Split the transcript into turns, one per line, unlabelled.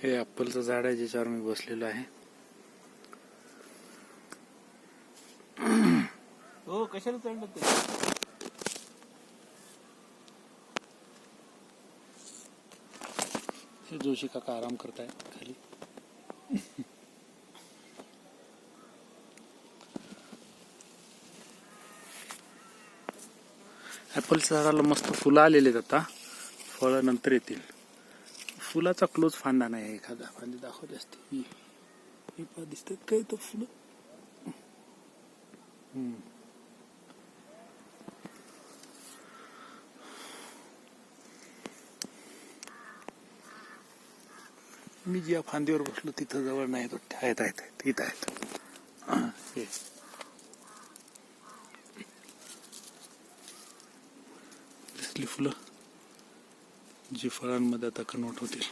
हे ॲपलचं झाड आहे ज्याच्यावर मी बसलेलो आहे.
हो कशाला चढलं ते?
हे जोशी काका आराम करताय खाली. ॲपलच्या झाडाला मस्त फुलं आलेली आहेत. आता फळं नंतर येतील. फुलाचा क्लोज फांदा नाही. एखादा फांदी दाखवली असते. हे पा दिसतात काय तो फुलं. मी ज्या फांदीवर बसलो तिथं जवळ नाही. आहेत इथं आहेत. हे दिसली फुलं जी फळांमध्ये आता कन्वर्ट होतील.